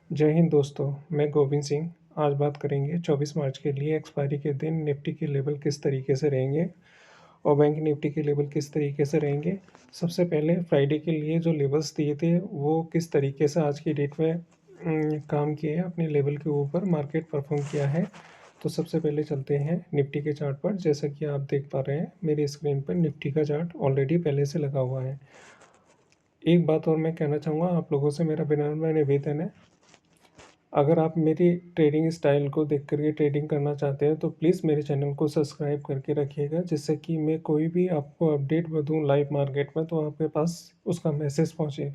जय हिंद दोस्तों, मैं गोविंद सिंह। आज बात करेंगे 24 मार्च के लिए एक्सपायरी के दिन निफ्टी के लेवल किस तरीके से रहेंगे और बैंक निफ्टी के लेवल किस तरीके से रहेंगे। सबसे पहले फ्राइडे के लिए जो लेवल्स दिए थे वो किस तरीके से आज की डेट में काम किए हैं, अपने लेवल के ऊपर मार्केट परफॉर्म किया है। तो सबसे पहले चलते हैं निफ्टी के चार्ट पर। जैसा कि आप देख पा रहे हैं मेरी स्क्रीन पर निफ्टी का चार्ट ऑलरेडी पहले से लगा हुआ है। एक बात और मैं कहना चाहूँगा आप लोगों से, मेरा विनम्र निवेदन है, अगर आप मेरी ट्रेडिंग स्टाइल को देख करके ट्रेडिंग करना चाहते हैं तो प्लीज़ मेरे चैनल को सब्सक्राइब करके रखिएगा, जिससे कि मैं कोई भी आपको अपडेट दूँ लाइव मार्केट में तो आपके पास उसका मैसेज पहुँचे।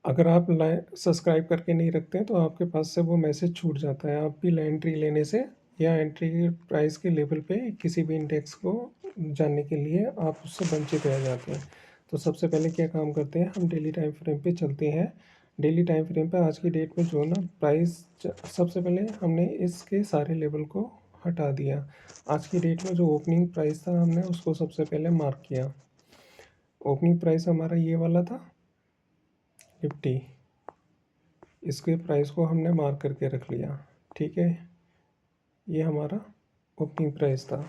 अगर आप सब्सक्राइब करके नहीं रखते हैं तो आपके पास से वो मैसेज छूट जाता है। आप भी एंट्री लेने से या एंट्री प्राइस के लेवल पे किसी भी इंडेक्स को जानने के लिए आप उससे वंचित रह जाते हैं। तो सबसे पहले क्या काम करते हैं, हम डेली टाइम फ्रेम पे चलते हैं। डेली टाइम फ्रेम पे आज की डेट में जो है ना प्राइस, सबसे पहले हमने इसके सारे लेवल को हटा दिया। आज की डेट में जो ओपनिंग प्राइस था हमने उसको सबसे पहले मार्क किया। ओपनिंग प्राइस हमारा ये वाला था निफ्टी, इसके प्राइस को हमने मार्क करके रख लिया। ठीक है, ये हमारा ओपनिंग प्राइस था।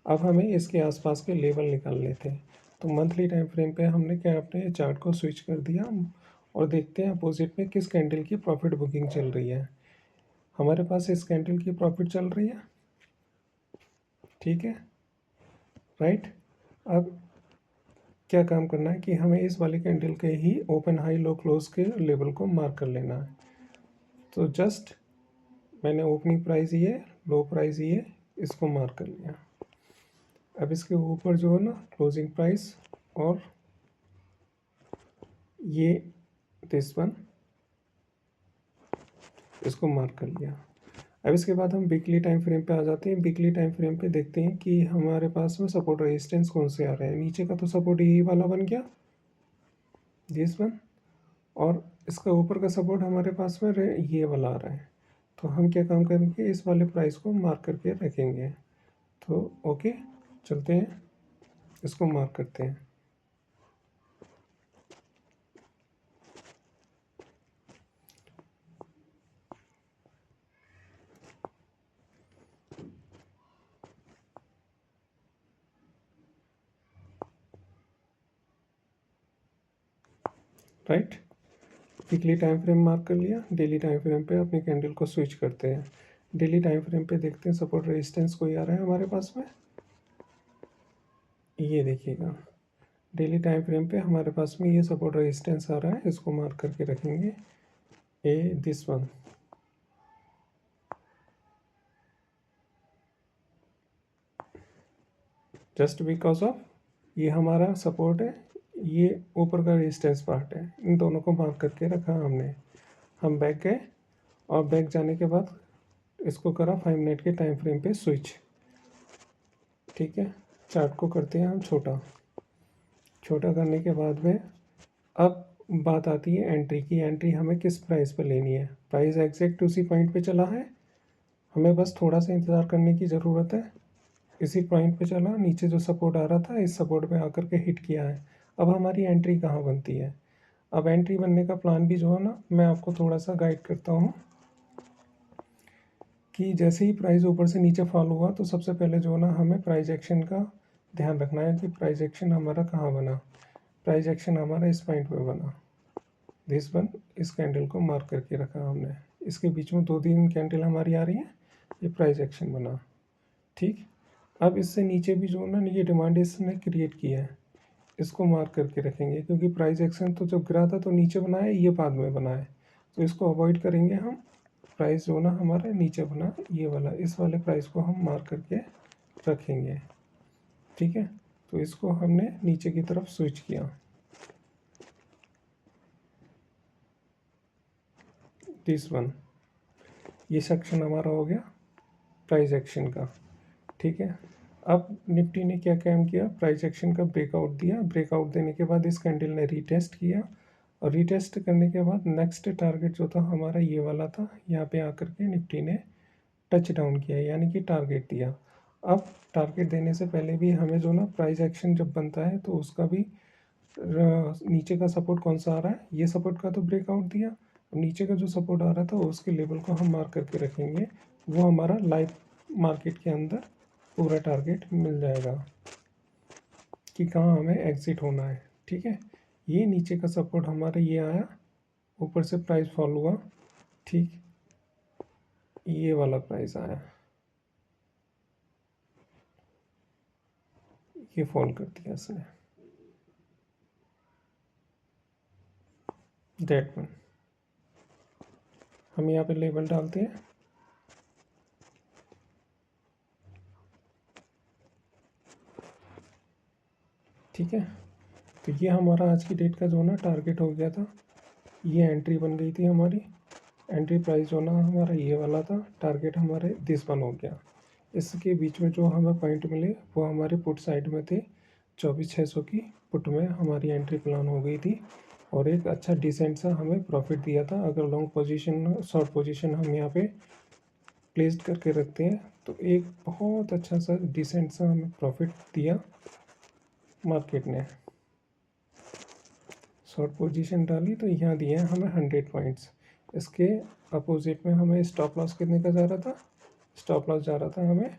अब हमें इसके आसपास के लेवल निकालने थे। तो मंथली टाइम फ्रेम पे हमने क्या, अपने चार्ट को स्विच कर दिया और देखते हैं अपोजिट में किस कैंडल की प्रॉफिट बुकिंग चल रही है। हमारे पास इस कैंडल की प्रॉफिट चल रही है। ठीक है, राइट। अब क्या काम करना है कि हमें इस वाले कैंडल के ही ओपन हाई लो क्लोज के लेवल को मार्क कर लेना है। तो जस्ट मैंने ओपनिंग प्राइस ये, लो प्राइस ये, इसको मार्क कर लिया। अब इसके ऊपर जो है ना क्लोजिंग प्राइस और ये दिस वन, इसको मार्क कर लिया। अब इसके बाद हम वीकली टाइम फ्रेम पे आ जाते हैं। वीकली टाइम फ्रेम पे देखते हैं कि हमारे पास में सपोर्ट रेजिस्टेंस कौन से आ रहे हैं। नीचे का तो सपोर्ट यही वाला बन गया, दिस वन, और इसका ऊपर का सपोर्ट हमारे पास में ये वाला आ रहा है। तो हम क्या काम करेंगे, इस वाले प्राइस को मार्क करके रखेंगे। तो ओके, चलते हैं, इसको मार्क करते हैं। Right, weekly time frame mark कर लिया। डेली टाइम फ्रेम पे अपनी कैंडल को स्विच करते हैं। डेली टाइम फ्रेम पे देखते हैं सपोर्ट रेजिस्टेंस कोई आ रहा है हमारे पास में। ये देखिएगा, डेली टाइम फ्रेम पे हमारे पास में ये सपोर्ट रेजिस्टेंस आ रहा है, इसको मार्क करके रखेंगे, a this one. Just because of ये हमारा सपोर्ट है, ये ऊपर का रेजिस्टेंस पार्ट है, इन दोनों को मार्क करके रखा हमने। हम बैक गए और बैक जाने के बाद इसको करा 5 मिनट के टाइम फ्रेम पे स्विच। ठीक है, चार्ट को करते हैं हम छोटा। छोटा करने के बाद में अब बात आती है एंट्री की। एंट्री हमें किस प्राइस पे लेनी है। प्राइस एग्जैक्ट उसी पॉइंट पे चला है, हमें बस थोड़ा सा इंतज़ार करने की ज़रूरत है। इसी पॉइंट पे चला, नीचे जो सपोर्ट आ रहा था इस सपोर्ट पे आकर के हिट किया है। अब हमारी एंट्री कहाँ बनती है। अब एंट्री बनने का प्लान भी जो है ना, मैं आपको थोड़ा सा गाइड करता हूँ कि जैसे ही प्राइस ऊपर से नीचे फॉल हुआ तो सबसे पहले जो है ना हमें प्राइस एक्शन का ध्यान रखना है कि प्राइस एक्शन हमारा कहाँ बना। प्राइस एक्शन हमारा इस पॉइंट पे बना, दिस वन। इस कैंडल को मार्क करके रखा हमने, इसके बीच में 2-3 कैंडल हमारी आ रही हैं, ये प्राइस एक्शन बना। ठीक, अब इससे नीचे भी जो है ना ये डिमांड इसने क्रिएट किया है, इसको मार्क करके रखेंगे, क्योंकि प्राइस एक्शन तो जब गिरा था तो नीचे बना है, ये बाद में बना है, तो इसको अवॉइड करेंगे हम। प्राइस जो ना हमारा नीचे बना ये वाला, इस वाले प्राइस को हम मार्क करके रखेंगे। ठीक है, तो इसको हमने नीचे की तरफ स्विच किया, दिस वन। ये सेक्शन हमारा हो गया प्राइस एक्शन का। ठीक है, अब निफ्टी ने क्या काम किया, प्राइस एक्शन का ब्रेकआउट दिया। ब्रेकआउट देने के बाद इस कैंडल ने रीटेस्ट किया, और रीटेस्ट करने के बाद नेक्स्ट टारगेट जो था हमारा ये वाला था, यहाँ पे आकर के निफ्टी ने टच डाउन किया, यानी कि टारगेट दिया। अब टारगेट देने से पहले भी हमें जो ना प्राइस एक्शन जब बनता है तो उसका भी नीचे का सपोर्ट कौन सा आ रहा है, ये सपोर्ट का तो ब्रेकआउट दिया। नीचे का जो सपोर्ट आ रहा था उसके लेवल को हम मार्क करके रखेंगे, वो हमारा लाइव मार्केट के अंदर पूरा टारगेट मिल जाएगा कि कहाँ हमें एग्ज़िट होना है। ठीक है, ये नीचे का सपोर्ट हमारा ये आया, ऊपर से प्राइस फॉल हुआ, ठीक, ये वाला प्राइस आया, ये फॉल कर दिया इसने, दैट वन। हम यहाँ पे लेबल डालते हैं, ठीक है। तो ये हमारा आज की डेट का जो ना टारगेट हो गया था, ये एंट्री बन गई थी हमारी, एंट्री प्राइस जो ना हमारा ये वाला था, टारगेट हमारे दिस वन हो गया। इसके बीच में जो हमें पॉइंट मिले वो हमारे पुट साइड में थे, 24,600 की पुट में हमारी एंट्री प्लान हो गई थी और एक अच्छा डिसेंट सा हमें प्रॉफिट दिया था। अगर लॉन्ग पोजीशन शॉर्ट पोजीशन हम यहाँ पे प्लेस्ड करके रखते हैं तो एक बहुत अच्छा सा डिसेंट सा हमें प्रॉफिट दिया मार्केट ने। शॉर्ट पोजीशन डाली तो यहाँ दिए हैं हमें 100 पॉइंट्स। इसके अपोजिट में हमें स्टॉप लॉस कितने का जा रहा था, स्टॉप लॉस जा रहा था हमें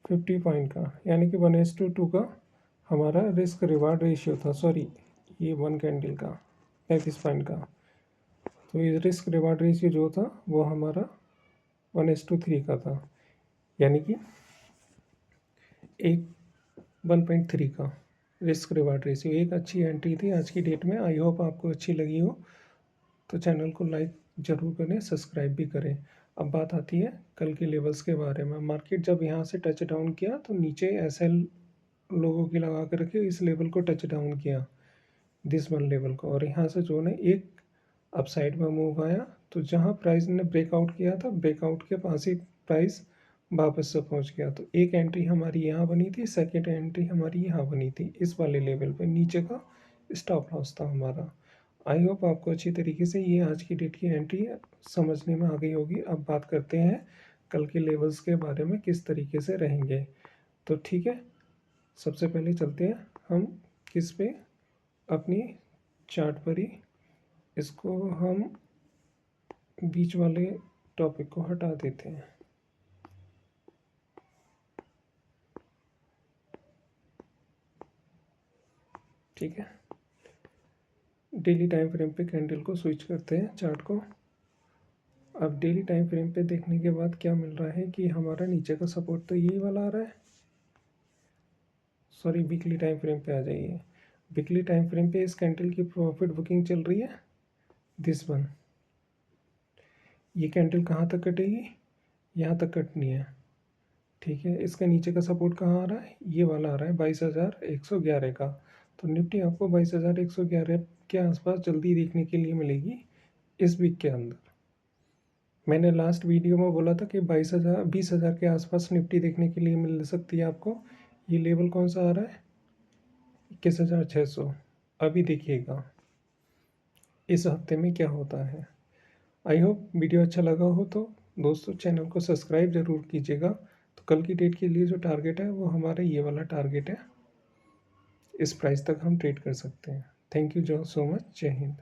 50 पॉइंट का, यानी कि 1:2 का हमारा रिस्क रिवार्ड रेशियो था। सॉरी, ये 1 कैंडल का 35 पॉइंट का, तो ये रिस्क रिवार्ड रेशियो जो था वो हमारा 1:3 का था, यानी कि 1.3 का रिस्क रिवार्ड रेशियो। एक अच्छी एंट्री थी आज की डेट में। आई होप आपको अच्छी लगी हो, तो चैनल को लाइक ज़रूर करें, सब्सक्राइब भी करें। अब बात आती है कल के लेवल्स के बारे में। मार्केट जब यहाँ से टच डाउन किया तो नीचे एसएल लोगों की लगा कर रखे, इस लेवल को टच डाउन किया, दिस वन लेवल को, और यहाँ से जो ने एक अपसाइड में मूव आया, तो जहाँ प्राइस ने ब्रेकआउट किया था, ब्रेकआउट के पास ही प्राइस वापस से पहुँच गया। तो एक एंट्री हमारी यहाँ बनी थी, सेकेंड एंट्री हमारी यहाँ बनी थी, इस वाले लेवल पे नीचे का स्टॉप लॉस था हमारा। आई होप आपको अच्छी तरीके से ये आज की डेट की एंट्री समझने में आ गई होगी। अब बात करते हैं कल के लेवल्स के बारे में किस तरीके से रहेंगे। तो ठीक है, सबसे पहले चलते हैं हम किस पे, अपनी चार्ट पर ही। इसको हम बीच वाले टॉपिक को हटा देते हैं, ठीक है। डेली टाइम फ्रेम पे कैंडल को स्विच करते हैं चार्ट को। अब डेली टाइम फ्रेम पे देखने के बाद क्या मिल रहा है कि हमारा नीचे का सपोर्ट तो यही वाला आ रहा है। सॉरी, वीकली टाइम फ्रेम पे आ जाइए। वीकली टाइम फ्रेम पे इस कैंडल की प्रॉफिट बुकिंग चल रही है, दिस वन। ये कैंडल कहाँ तक कटेगी, यहाँ तक कटनी है, ठीक है। इसका नीचे का सपोर्ट कहाँ आ रहा है, ये वाला आ रहा है 22,111 का। तो निफ्टी आपको 22,111 के आसपास जल्दी देखने के लिए मिलेगी इस वीक के अंदर। मैंने लास्ट वीडियो में बोला था कि 20,000 के आसपास निफ्टी देखने के लिए मिल सकती है आपको। ये लेवल कौन सा आ रहा है, 21,600। अभी देखिएगा इस हफ्ते में क्या होता है। आई होप वीडियो अच्छा लगा हो तो दोस्तों चैनल को सब्सक्राइब ज़रूर कीजिएगा। तो कल की डेट के लिए जो टारगेट है वो हमारा ये वाला टारगेट है, इस प्राइस तक हम ट्रेड कर सकते हैं। थैंक यू सो मच, जय हिंद।